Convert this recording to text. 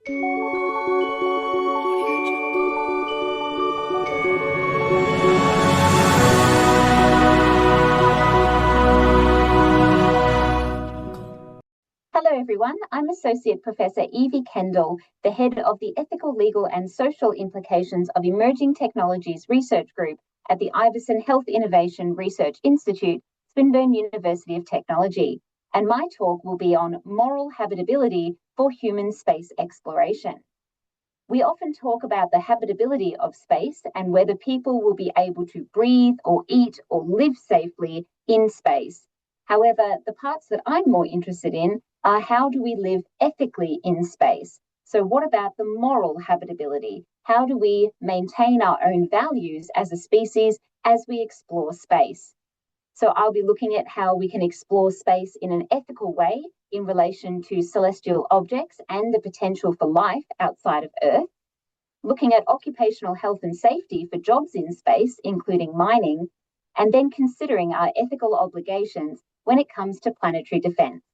Hello everyone, I'm Associate Professor Evie Kendal, the head of the Ethical, Legal and Social Implications of Emerging Technologies Research Group at the Iverson Health Innovation Research Institute, Swinburne University of Technology, and my talk will be on moral habitability for human space exploration. We often talk about the habitability of space and whether people will be able to breathe or eat or live safely in space. However, the parts that I'm more interested in are how do we live ethically in space? So what about the moral habitability? How do we maintain our own values as a species as we explore space? So I'll be looking at how we can explore space in an ethical way in relation to celestial objects and the potential for life outside of Earth, looking at occupational health and safety for jobs in space, including mining, and then considering our ethical obligations when it comes to planetary defence.